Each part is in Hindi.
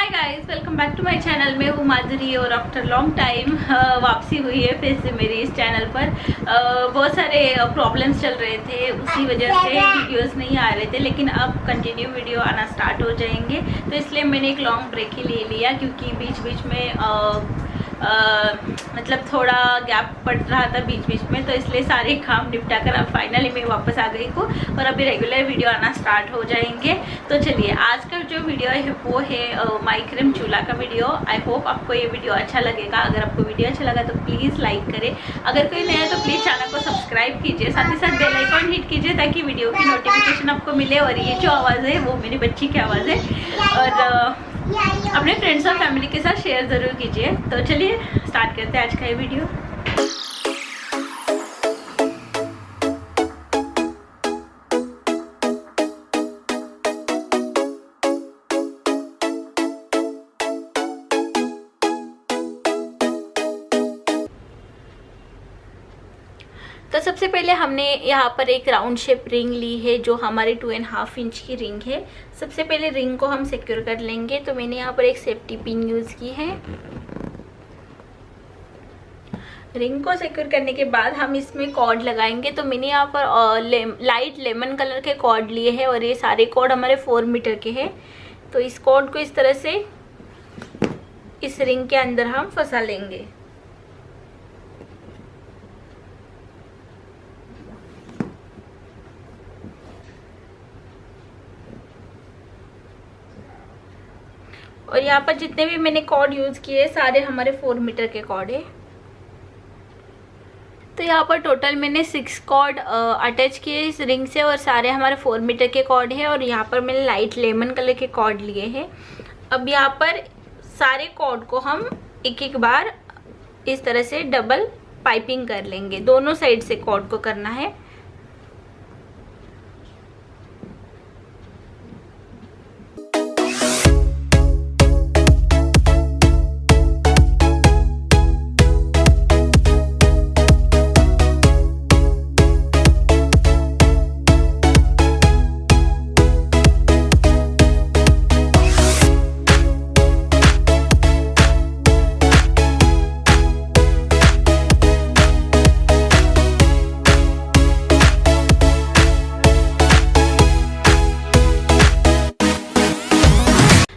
Hi guys, welcome back to my channel. मैं हूँ माधुरी और आफ्टर लॉन्ग टाइम वापसी हुई है फिर से मेरी इस चैनल पर। बहुत सारे प्रॉब्लम्स चल रहे थे, उसी वजह से वीडियोस नहीं आ रहे थे, लेकिन अब कंटिन्यू वीडियो आना स्टार्ट हो जाएंगे। तो इसलिए मैंने एक लॉन्ग ब्रेक ही ले लिया, क्योंकि बीच बीच में मतलब थोड़ा गैप पड़ रहा था बीच बीच में, तो इसलिए सारे काम निपटा कर अब फाइनली मैं वापस आ गई हूँ और अभी रेगुलर वीडियो आना स्टार्ट हो जाएंगे। तो चलिए, आज का जो वीडियो है वो है माइक्रेम चूल्हा का वीडियो। आई होप आपको ये वीडियो अच्छा लगेगा। अगर आपको वीडियो अच्छा लगा तो प्लीज़ लाइक करें, अगर कोई नया है तो प्लीज़ चैनल को सब्सक्राइब कीजिए, साथ ही साथ बेल आइकॉन हिट कीजिए ताकि वीडियो की नोटिफिकेशन आपको मिले। और ये जो आवाज़ है वो मेरी बच्ची की आवाज़ है, और अपने फ्रेंड्स और फैमिली के साथ शेयर ज़रूर कीजिए। तो चलिए स्टार्ट करते हैं आज का ये वीडियो। तो सबसे पहले हमने यहाँ पर एक राउंड शेप रिंग ली है, जो हमारी 2.5 इंच की रिंग है। सबसे पहले रिंग को हम सिक्योर कर लेंगे। तो मैंने यहाँ पर एक सेफ्टी पिन यूज़ की है। रिंग को सिक्योर करने के बाद हम इसमें कॉर्ड लगाएंगे। तो मैंने यहाँ पर लाइट लेमन कलर के कॉर्ड लिए हैं, और ये सारे कॉर्ड हमारे 4 मीटर के हैं। तो इस कॉर्ड को इस तरह से इस रिंग के अंदर हम फंसा लेंगे। और यहाँ पर जितने भी मैंने कॉर्ड यूज़ किए सारे हमारे 4 मीटर के कॉर्ड है। तो यहाँ पर टोटल मैंने 6 कॉर्ड अटैच किए इस रिंग से, और सारे हमारे 4 मीटर के कॉर्ड है। और यहाँ पर मैंने लाइट लेमन कलर के कॉर्ड लिए हैं। अब यहाँ पर सारे कॉर्ड को हम एक एक बार इस तरह से डबल पाइपिंग कर लेंगे। दोनों साइड से कॉर्ड को करना है।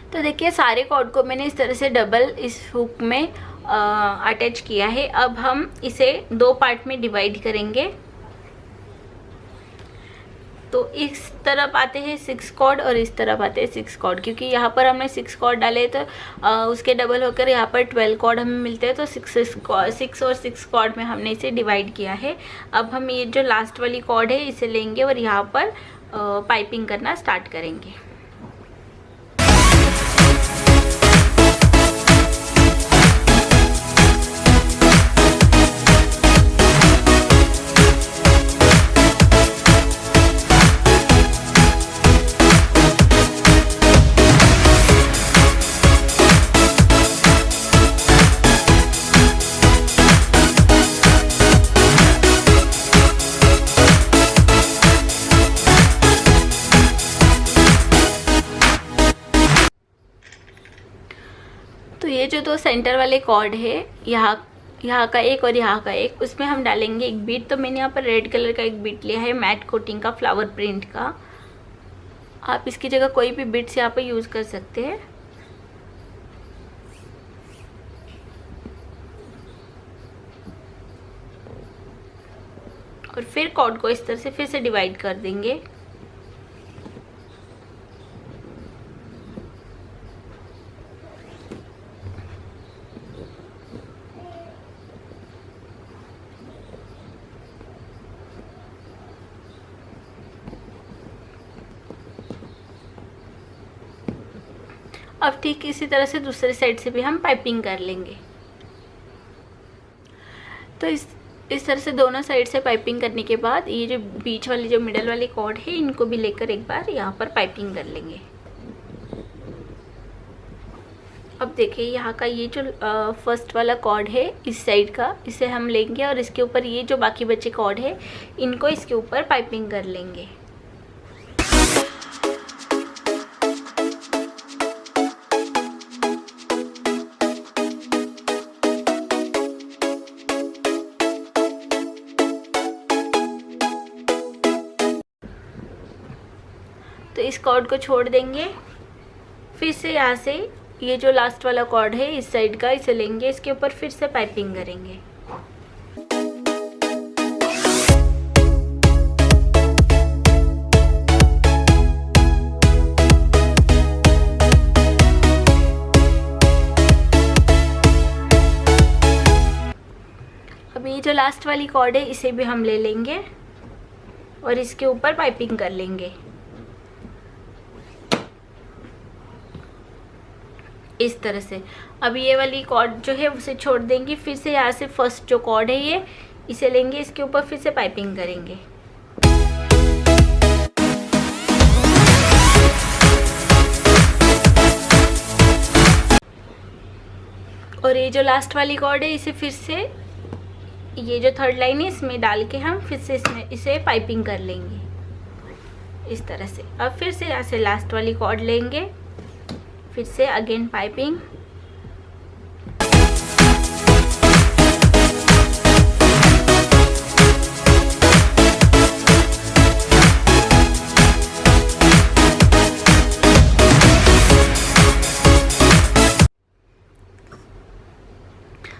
तो देखिए, सारे कॉर्ड को मैंने इस तरह से डबल इस हुक में अटैच किया है। अब हम इसे 2 पार्ट में डिवाइड करेंगे। तो इस तरफ आते हैं 6 कॉर्ड और इस तरफ आते हैं 6 कॉर्ड, क्योंकि यहाँ पर हमने 6 कॉर्ड डाले तो उसके डबल होकर यहाँ पर 12 कॉर्ड हमें मिलते हैं। तो 6 और 6 कॉर्ड में हमने इसे डिवाइड किया है। अब हम ये जो लास्ट वाली कॉर्ड है इसे लेंगे और यहाँ पर पाइपिंग करना स्टार्ट करेंगे। तो ये जो 2 सेंटर वाले कॉर्ड है, यहाँ का एक और यहाँ का एक, उसमें हम डालेंगे एक बीट। तो मैंने यहाँ पर रेड कलर का एक बीट लिया है, मैट कोटिंग का, फ्लावर प्रिंट का। आप इसकी जगह कोई भी बीट्स यहाँ पर यूज़ कर सकते हैं। और फिर कॉर्ड को इस तरह से फिर से डिवाइड कर देंगे। अब ठीक इसी तरह से दूसरे साइड से भी हम पाइपिंग कर लेंगे। तो इस तरह से दोनों साइड से पाइपिंग करने के बाद ये जो बीच वाली जो मिडल वाली कॉर्ड है, इनको भी लेकर एक बार यहाँ पर पाइपिंग कर लेंगे। अब देखिए, यहाँ का ये जो फर्स्ट वाला कॉर्ड है इस साइड का, इसे हम लेंगे और इसके ऊपर ये जो बाकी बचे कॉर्ड है इनको इसके ऊपर पाइपिंग कर लेंगे। कॉर्ड को छोड़ देंगे। फिर से यहाँ से ये जो लास्ट वाला कॉर्ड है इस साइड का, इसे लेंगे, इसके ऊपर फिर से पाइपिंग करेंगे। अब ये जो लास्ट वाली कॉर्ड है इसे भी हम ले लेंगे और इसके ऊपर पाइपिंग कर लेंगे इस तरह से। अब ये वाली कॉर्ड जो है उसे छोड़ देंगे। फिर से यहाँ से फर्स्ट जो कॉर्ड है ये, इसे लेंगे, इसके ऊपर फिर से पाइपिंग करेंगे। और ये जो लास्ट वाली कॉर्ड है इसे फिर से, ये जो थर्ड लाइन है इसमें डाल के हम फिर से इसमें इसे पाइपिंग कर लेंगे इस तरह से। अब फिर से यहाँ से लास्ट वाली कॉर्ड लेंगे, फिर से अगेन पाइपिंग।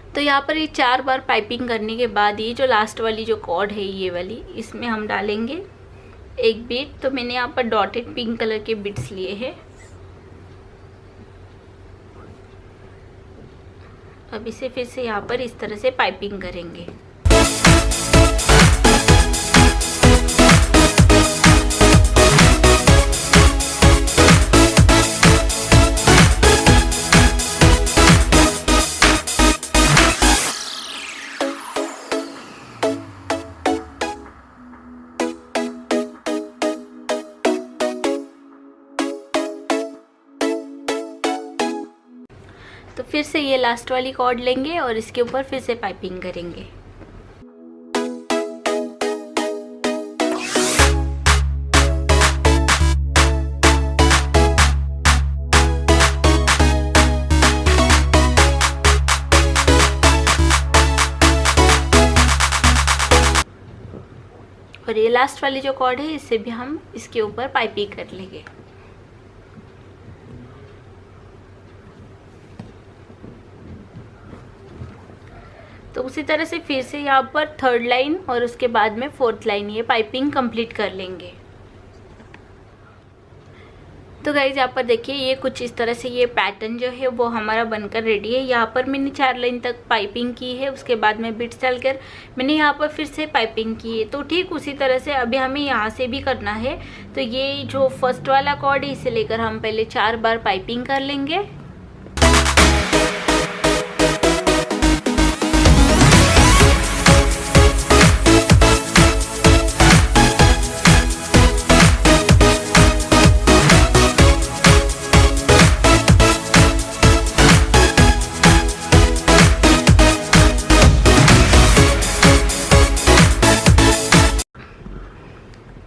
तो यहाँ पर ये 4 बार पाइपिंग करने के बाद ये जो लास्ट वाली जो कॉर्ड है ये वाली, इसमें हम डालेंगे एक बीट। तो मैंने यहाँ पर डॉटेड पिंक कलर के बीट्स लिए हैं। अब इसे फिर से यहाँ पर इस तरह से पाइपिंग करेंगे। तो फिर से ये लास्ट वाली कॉर्ड लेंगे और इसके ऊपर फिर से पाइपिंग करेंगे। और ये लास्ट वाली जो कॉर्ड है इससे भी हम इसके ऊपर पाइपिंग कर लेंगे। तो उसी तरह से फिर से यहाँ पर थर्ड लाइन और उसके बाद में फोर्थ लाइन ये पाइपिंग कंप्लीट कर लेंगे। तो गाइज यहाँ पर देखिए ये कुछ इस तरह से ये पैटर्न जो है वो हमारा बनकर रेडी है। यहाँ पर मैंने 4 लाइन तक पाइपिंग की है, उसके बाद में बिट्स डालकर मैंने यहाँ पर फिर से पाइपिंग की है। तो ठीक उसी तरह से अभी हमें यहाँ से भी करना है। तो ये जो फर्स्ट वाला कॉर्ड है इसे लेकर हम पहले 4 बार पाइपिंग कर लेंगे।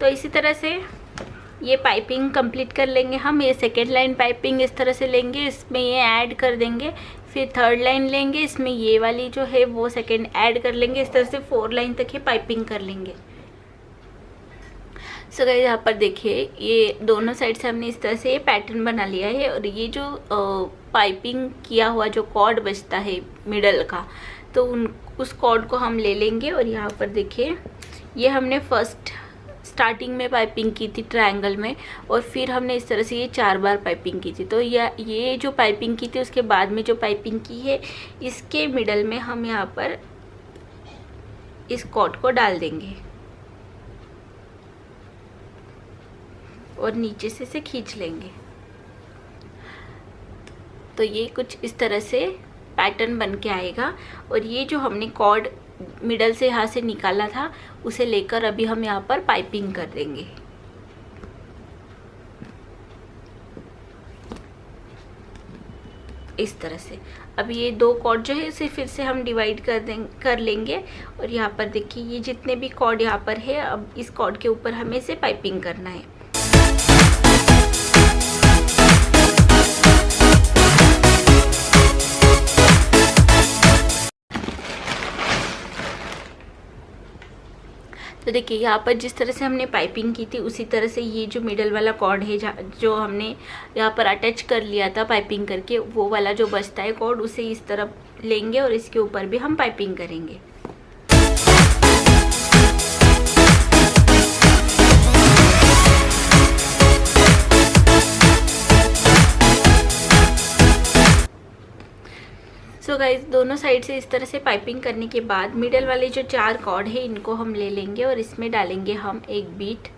तो इसी तरह से ये पाइपिंग कंप्लीट कर लेंगे हम। ये सेकेंड लाइन पाइपिंग इस तरह से लेंगे, इसमें ये ऐड कर देंगे। फिर थर्ड लाइन लेंगे, इसमें ये वाली जो है वो सेकेंड ऐड कर लेंगे। इस तरह से 4 लाइन तक ये पाइपिंग कर लेंगे। सो गाइस यहाँ पर देखिए ये दोनों साइड से हमने इस तरह से ये पैटर्न बना लिया है। और ये जो पाइपिंग किया हुआ जो कॉर्ड बचता है मिडल का, तो उस कॉर्ड को हम ले लेंगे। और यहाँ पर देखिए ये हमने फर्स्ट स्टार्टिंग में पाइपिंग की थी ट्रायंगल में, और फिर हमने इस तरह से ये 4 बार पाइपिंग की थी। तो ये जो पाइपिंग की थी उसके बाद में जो पाइपिंग की है इसके मिडल में हम यहाँ पर इस कॉर्ड को डाल देंगे और नीचे से इसे खींच लेंगे। तो ये कुछ इस तरह से पैटर्न बन के आएगा। और ये जो हमने कॉर्ड मिडल से यहाँ से निकाला था उसे लेकर अभी हम यहाँ पर पाइपिंग कर देंगे। इस तरह से अब ये 2 कॉर्ड जो है इसे फिर से हम डिवाइड कर लेंगे। और यहाँ पर देखिए ये जितने भी कॉर्ड यहाँ पर है, अब इस कॉर्ड के ऊपर हमें इसे पाइपिंग करना है। तो तो देखिए यहाँ पर जिस तरह से हमने पाइपिंग की थी उसी तरह से ये जो मिडल वाला कॉर्ड है जो हमने यहाँ पर अटैच कर लिया था पाइपिंग करके, वो वाला जो बचता है कॉर्ड उसे इस तरफ लेंगे और इसके ऊपर भी हम पाइपिंग करेंगे। सो गाइज दोनों साइड से इस तरह से पाइपिंग करने के बाद मिडल वाले जो 4 कॉर्ड है इनको हम ले लेंगे और इसमें डालेंगे हम एक बीट।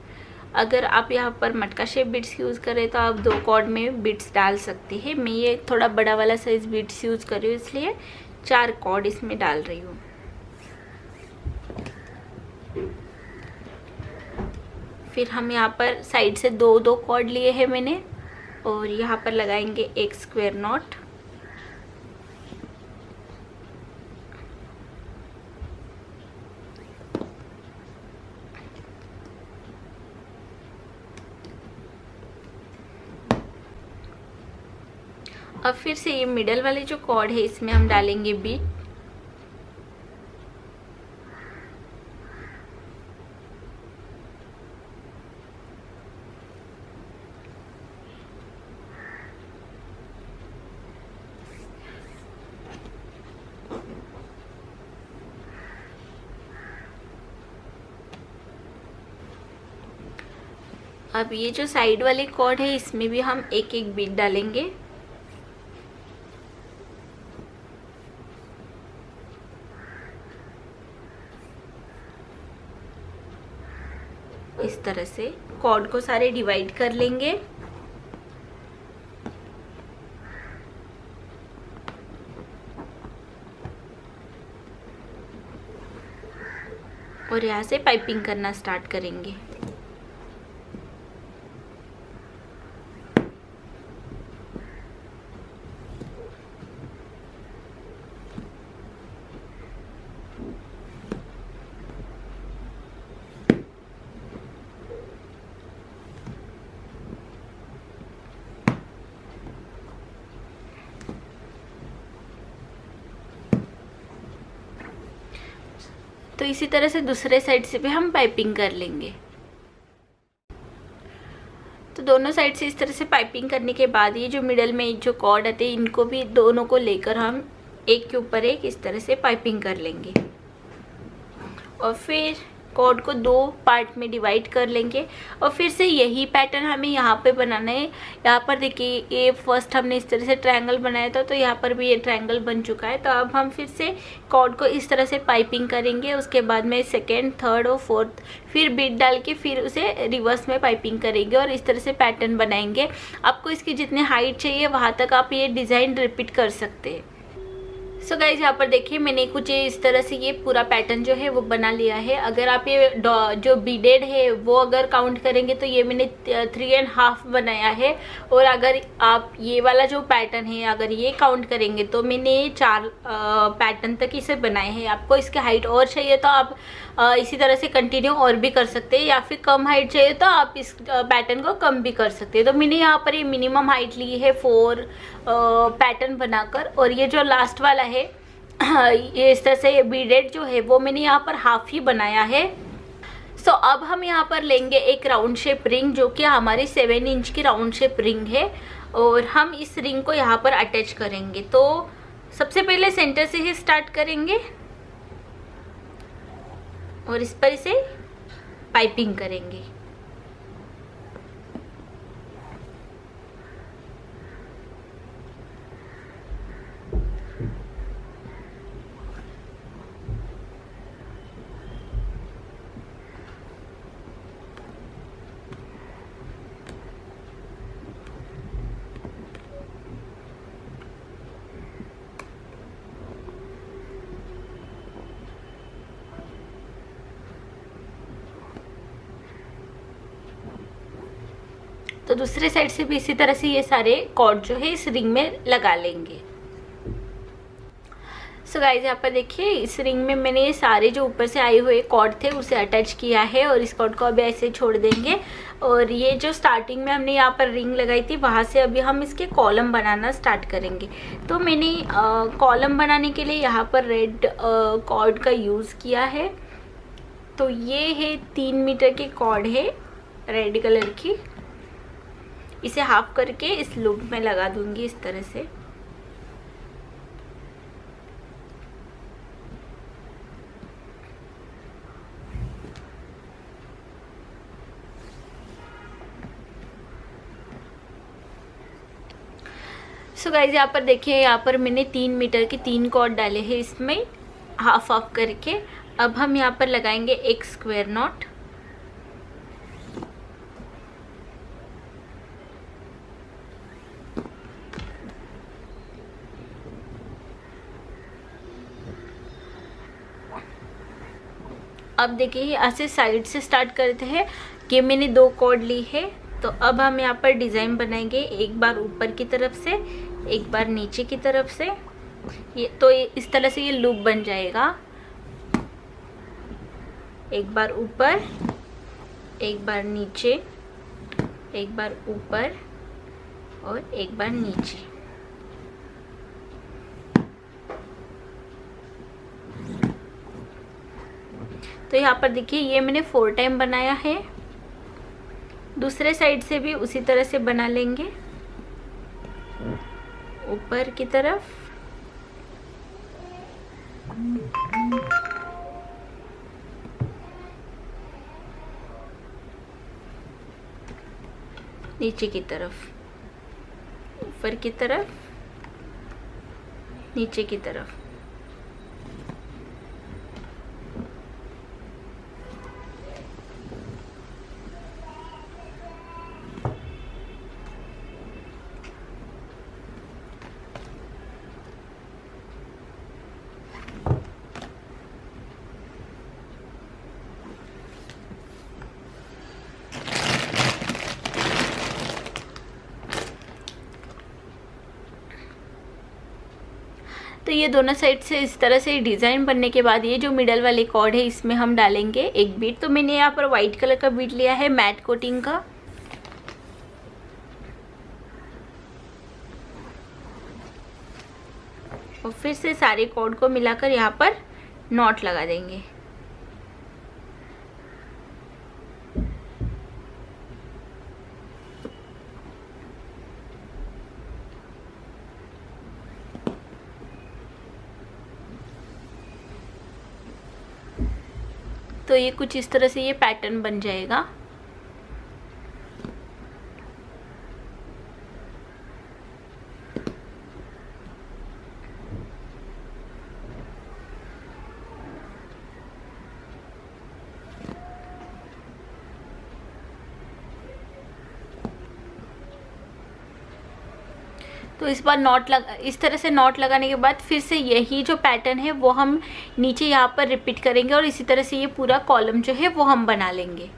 अगर आप यहाँ पर मटका शेप बीट्स यूज़ करें तो आप 2 कॉर्ड में बीट्स डाल सकते हैं। मैं ये थोड़ा बड़ा वाला साइज बीट्स यूज़ कर रही हूँ इसलिए 4 कॉर्ड इसमें डाल रही हूँ। फिर हम यहाँ पर साइड से 2 कॉर्ड लिए हैं मैंने और यहाँ पर लगाएंगे एक स्क्वायर नॉट। अब फिर से ये मिडल वाले जो कॉर्ड है इसमें हम डालेंगे बीट। अब ये जो साइड वाले कॉर्ड है इसमें भी हम एक एक बीट डालेंगे। इस तरह से कॉर्ड को सारे डिवाइड कर लेंगे। और यहाँ से पाइपिंग करना स्टार्ट करेंगे। तो इसी तरह से दूसरे साइड से भी हम पाइपिंग कर लेंगे। तो दोनों साइड से इस तरह से पाइपिंग करने के बाद ये जो मिडल में जो कॉर्ड आते हैं इनको भी दोनों को लेकर हम एक के ऊपर एक इस तरह से पाइपिंग कर लेंगे और फिर कॉर्ड को 2 पार्ट में डिवाइड कर लेंगे। और फिर से यही पैटर्न हमें यहाँ पे बनाना है। यहाँ पर देखिए ये फर्स्ट हमने इस तरह से ट्रायंगल बनाया था तो यहाँ पर भी ये ट्रायंगल बन चुका है। तो अब हम फिर से कॉर्ड को इस तरह से पाइपिंग करेंगे। उसके बाद में सेकेंड, थर्ड और फोर्थ फिर बीट डाल के फिर उसे रिवर्स में पाइपिंग करेंगे और इस तरह से पैटर्न बनाएंगे। आपको इसकी जितनी हाइट चाहिए वहाँ तक आप ये डिज़ाइन रिपीट कर सकते हैं। सो गाइज यहाँ पर देखिए मैंने कुछ इस तरह से ये पूरा पैटर्न जो है वो बना लिया है। अगर आप ये जो बीडेड है वो अगर काउंट करेंगे तो ये मैंने 3.5 बनाया है। और अगर आप ये वाला जो पैटर्न है अगर ये काउंट करेंगे तो मैंने 4 पैटर्न तक इसे बनाए हैं। आपको इसके हाइट और चाहिए तो आप इसी तरह से कंटिन्यू और भी कर सकते हैं, या फिर कम हाइट चाहिए तो आप इस पैटर्न को कम भी कर सकते हैं। तो मैंने यहाँ पर ये मिनिमम हाइट ली है 4 पैटर्न बनाकर। और ये जो लास्ट वाला है ये इस तरह से बीडेड जो है वो मैंने यहाँ पर हाफ ही बनाया है। सो अब हम यहाँ पर लेंगे एक राउंड शेप रिंग जो कि हमारी 7 इंच की राउंड शेप रिंग है और हम इस रिंग को यहाँ पर अटैच करेंगे। तो सबसे पहले सेंटर से ही स्टार्ट करेंगे और इस पर इसे पाइपिंग करेंगे। तो दूसरे साइड से भी इसी तरह से ये सारे कॉर्ड जो है इस रिंग में लगा लेंगे। सो गाइस यहाँ पर देखिए इस रिंग में मैंने ये सारे जो ऊपर से आए हुए कॉर्ड थे उसे अटैच किया है और इस कॉर्ड को अभी ऐसे छोड़ देंगे। और ये जो स्टार्टिंग में हमने यहाँ पर रिंग लगाई थी वहाँ से अभी हम इसके कॉलम बनाना स्टार्ट करेंगे। तो मैंने कॉलम बनाने के लिए यहाँ पर रेड कॉर्ड का यूज़ किया है तो ये है 3 मीटर की कॉर्ड है रेड कलर की, इसे हाफ करके इस लूप में लगा दूंगी इस तरह से। सो गाइज यहाँ पर देखिए, यहाँ पर मैंने 3 मीटर के 3 कॉर्ड डाले हैं इसमें हाफ हाफ करके। अब हम यहाँ पर लगाएंगे एक स्क्वायर नॉट। अब देखिए यहाँ से साइड से स्टार्ट करते हैं। कि मैंने 2 कॉर्ड ली है, तो अब हम यहाँ पर डिज़ाइन बनाएंगे, एक बार ऊपर की तरफ से एक बार नीचे की तरफ से। ये तो इस तरह से ये लूप बन जाएगा, एक बार ऊपर एक बार नीचे, एक बार ऊपर और एक बार नीचे। तो यहाँ पर देखिए ये मैंने 4 टाइम बनाया है। दूसरे साइड से भी उसी तरह से बना लेंगे, ऊपर की तरफ नीचे की तरफ, ऊपर की तरफ नीचे की तरफ। तो ये दोनों साइड से इस तरह से डिज़ाइन बनने के बाद ये जो मिडल वाली कॉर्ड है इसमें हम डालेंगे एक बीट। तो मैंने यहाँ पर वाइट कलर का बीट लिया है मैट कोटिंग का। और फिर से सारे कॉर्ड को मिलाकर यहाँ पर नॉट लगा देंगे। तो ये कुछ इस तरह से ये पैटर्न बन जाएगा। तो इस बार इस तरह से नॉट लगाने के बाद फिर से यही जो पैटर्न है वो हम नीचे यहाँ पर रिपीट करेंगे और इसी तरह से ये पूरा कॉलम जो है वो हम बना लेंगे।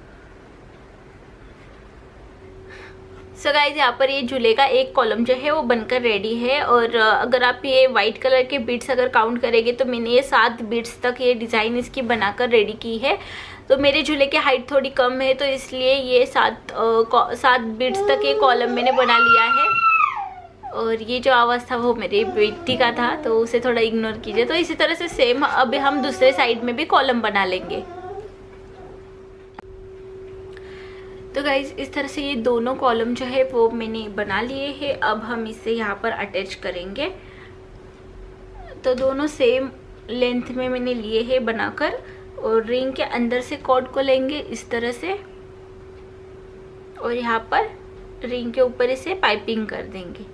सो गाइज यहाँ पर ये झूले का एक कॉलम जो है वो बनकर रेडी है। और अगर आप ये वाइट कलर के बीट्स अगर काउंट करेंगे तो मैंने ये 7 बीट्स तक ये डिज़ाइन इसकी बनाकर रेडी की है। तो मेरे झूले की हाइट थोड़ी कम है तो इसलिए ये 7 बीट्स तक ये कॉलम मैंने बना लिया है। और ये जो आवाज़ था वो मेरी बेटी का था तो उसे थोड़ा इग्नोर कीजिए। तो इसी तरह से सेम अब हम दूसरे साइड में भी कॉलम बना लेंगे। तो गाइज इस तरह से ये दोनों कॉलम जो है वो मैंने बना लिए हैं। अब हम इसे यहाँ पर अटैच करेंगे। तो दोनों सेम लेंथ में मैंने लिए हैं बनाकर और रिंग के अंदर से कॉर्ड को लेंगे इस तरह से और यहाँ पर रिंग के ऊपर इसे पाइपिंग कर देंगे।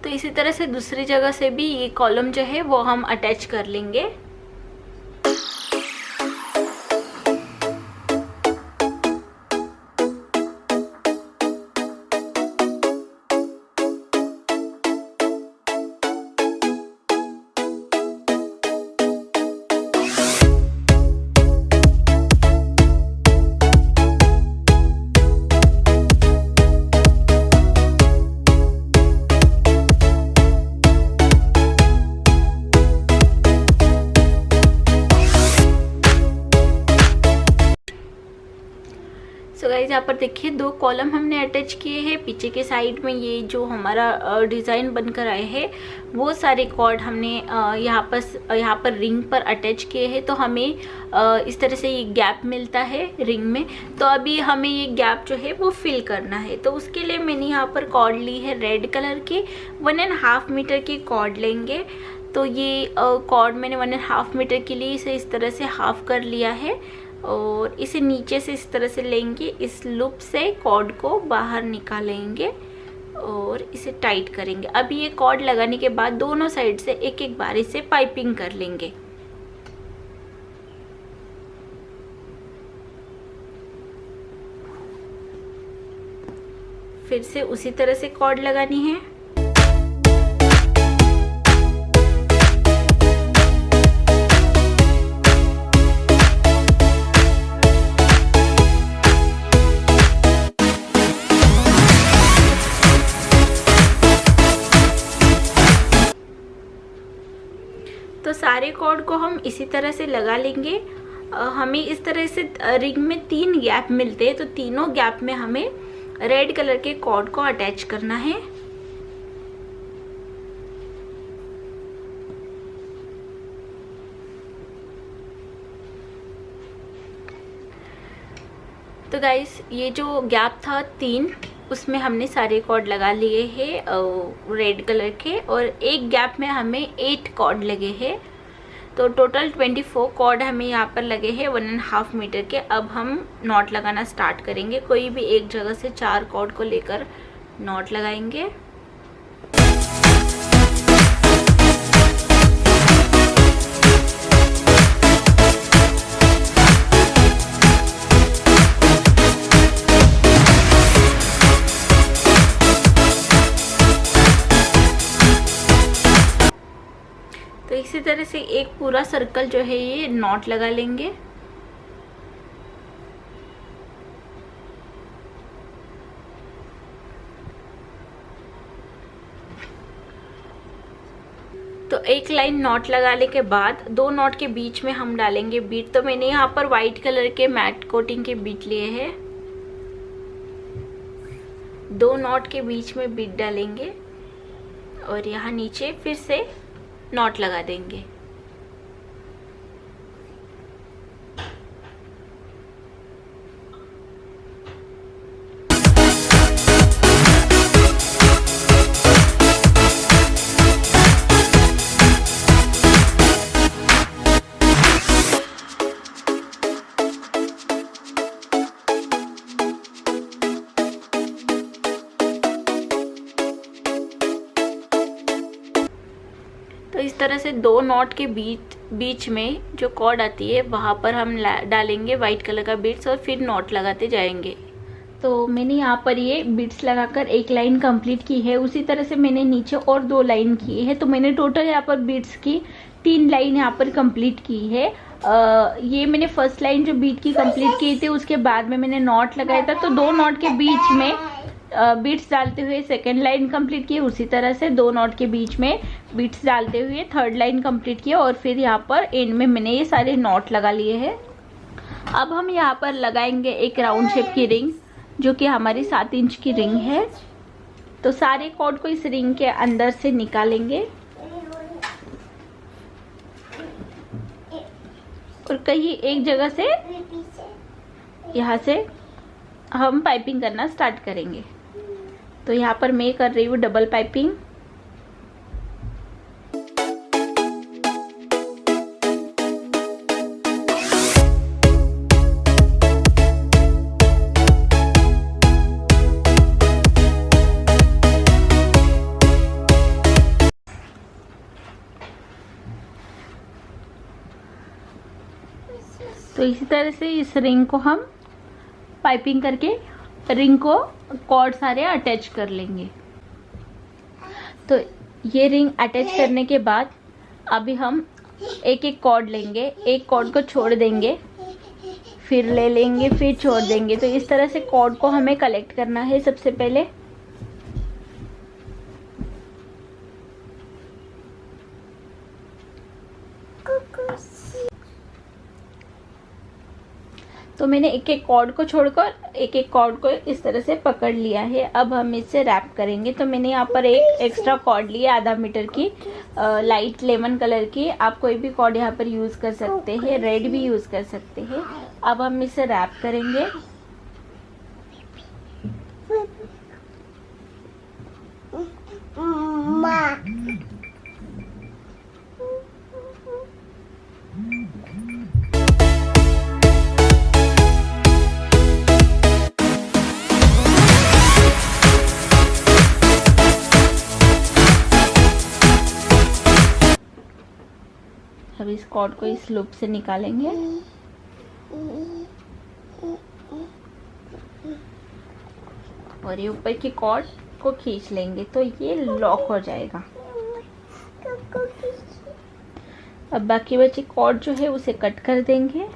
तो इसी तरह से दूसरी जगह से भी ये कॉलम जो है वो हम अटैच कर लेंगे। यहाँ पर देखिए 2 कॉलम हमने अटैच किए हैं। पीछे के साइड में ये जो हमारा डिज़ाइन बनकर आए हैं वो सारे कॉर्ड हमने यहाँ पर रिंग पर अटैच किए हैं। तो हमें इस तरह से ये गैप मिलता है रिंग में। तो अभी हमें ये गैप जो है वो फिल करना है। तो उसके लिए मैंने यहाँ पर कॉर्ड ली है रेड कलर की। 1.5 मीटर की कॉर्ड लेंगे। तो ये कॉर्ड मैंने 1.5 मीटर के लिए इसे इस तरह से हाफ कर लिया है और इसे नीचे से इस तरह से लेंगे। इस लूप से कॉर्ड को बाहर निकालेंगे और इसे टाइट करेंगे। अभी ये कॉर्ड लगाने के बाद दोनों साइड से एक एक बार इसे पाइपिंग कर लेंगे। फिर से उसी तरह से कॉर्ड लगानी है। तो सारे कॉर्ड को हम इसी तरह से लगा लेंगे। हमें इस तरह से रिंग में 3 गैप मिलते हैं। तो तीनों गैप में हमें रेड कलर के कॉर्ड को अटैच करना है। तो गाइस ये जो गैप था 3, उसमें हमने सारे कॉर्ड लगा लिए हैं रेड कलर के, और एक गैप में हमें 8 कॉर्ड लगे हैं। तो टोटल 24 कॉर्ड हमें यहाँ पर लगे हैं 1.5 मीटर के। अब हम नॉट लगाना स्टार्ट करेंगे। कोई भी एक जगह से 4 कॉर्ड को लेकर नॉट लगाएंगे। तो इसी तरह से एक पूरा सर्कल जो है ये नॉट लगा लेंगे। तो एक लाइन नॉट लगाने के बाद 2 नॉट के बीच में हम डालेंगे बीट। तो मैंने यहाँ पर व्हाइट कलर के मैट कोटिंग के बीट लिए हैं। 2 नॉट के बीच में बीट डालेंगे और यहाँ नीचे फिर से नॉट लगा देंगे। तो इस तरह से 2 नॉट के बीच में जो कॉर्ड आती है वहाँ पर हम डालेंगे वाइट कलर का बीट्स और फिर नॉट लगाते जाएंगे। तो मैंने यहाँ पर ये बीट्स लगाकर एक लाइन कंप्लीट की है। उसी तरह से मैंने नीचे और 2 लाइन की है। तो मैंने टोटल यहाँ पर बीट्स की 3 लाइन यहाँ पर कंप्लीट की है। ये मैंने फर्स्ट लाइन जो बीट की कंप्लीट की थी उसके बाद में मैंने नॉट लगाया था। तो 2 नॉट के बीच में बीट्स डालते हुए सेकेंड लाइन कंप्लीट की। उसी तरह से 2 नॉट के बीच में बीट्स डालते हुए थर्ड लाइन कंप्लीट किया और फिर यहाँ पर एंड में मैंने ये सारे नॉट लगा लिए हैं। अब हम यहाँ पर लगाएंगे एक राउंड शेप की रिंग, जो कि हमारी 7 इंच की रिंग है। तो सारे कॉर्ड को इस रिंग के अंदर से निकालेंगे और कहीं एक जगह से यहाँ से हम पाइपिंग करना स्टार्ट करेंगे। तो यहाँ पर मैं कर रही हूँ डबल पाइपिंग। तो इसी तरह से इस रिंग को हम पाइपिंग करके रिंग को कॉर्ड सारे अटैच कर लेंगे। तो ये रिंग अटैच करने के बाद अभी हम एक एक कॉर्ड लेंगे, एक कॉर्ड को छोड़ देंगे, फिर ले लेंगे, फिर छोड़ देंगे। तो इस तरह से कॉर्ड को हमें कलेक्ट करना है सबसे पहले। तो मैंने एक एक कॉर्ड को छोड़कर एक एक कॉर्ड को इस तरह से पकड़ लिया है। अब हम इसे रैप करेंगे। तो मैंने यहाँ पर एक एक्स्ट्रा कॉर्ड लिया आधा मीटर की लाइट लेमन कलर की। आप कोई भी कॉर्ड यहाँ पर यूज़ कर सकते हैं, रेड भी यूज़ कर सकते हैं। अब हम इसे रैप करेंगे। अब इस कॉर्ड को इस लूप से निकालेंगे और ये ऊपर की कॉर्ड को खींच लेंगे तो ये लॉक हो जाएगा। अब बाकी बची कॉर्ड जो है उसे कट कर देंगे।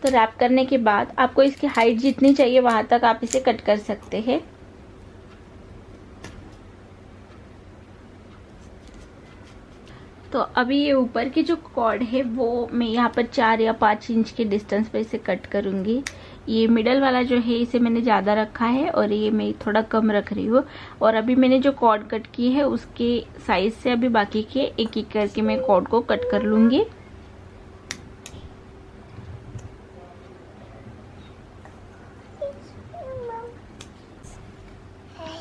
तो रैप करने के बाद आपको इसकी हाइट जितनी चाहिए वहां तक आप इसे कट कर सकते हैं। तो अभी ये ऊपर की जो कॉर्ड है वो मैं यहाँ पर 4 या 5 इंच के डिस्टेंस पे इसे कट करूँगी। ये मिडल वाला जो है इसे मैंने ज़्यादा रखा है और ये मैं थोड़ा कम रख रही हूँ। और अभी मैंने जो कॉर्ड कट की है उसके साइज से अभी बाकी के एक एक करके मैं कॉर्ड को कट कर लूँगी।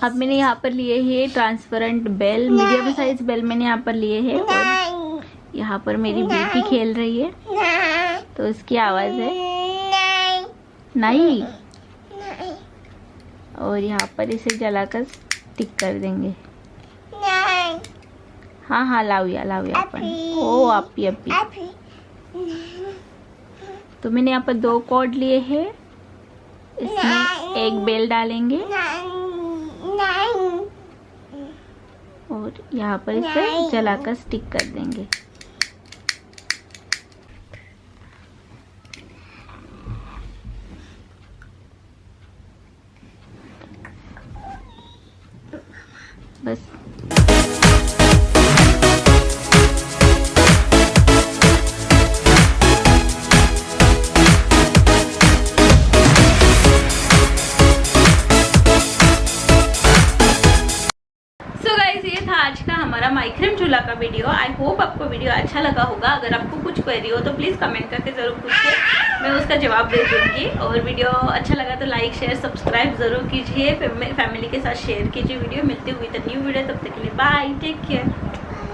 अब मैंने यहाँ पर लिए है transparent bell, medium size bell मैंने यहाँ पर लिए है। और यहाँ पर मेरी बेटी खेल रही है तो उसकी आवाज है नहीं। और यहाँ पर इसे जलाकर स्टिक कर देंगे। हाँ हाँ लाऊया अपन। ओ आपी अपी। तो मैंने यहाँ पर 2 कॉर्ड लिए हैं। इसमें एक बेल डालेंगे और यहाँ पर इसे जलाकर स्टिक कर देंगे। बस ये था आज का हमारा माइक्रोम चूल्हा का वीडियो। आई होप आपको वीडियो अच्छा लगा होगा। अगर आपको कुछ क्वेरी हो तो प्लीज़ कमेंट करके ज़रूर पूछिए, मैं उसका जवाब दे दूँगी। और वीडियो अच्छा लगा तो लाइक शेयर सब्सक्राइब ज़रूर कीजिए, फैमिली के साथ शेयर कीजिए वीडियो। मिलती हुई तो न्यू वीडियो, तब तक के लिए बाय, टेक केयर।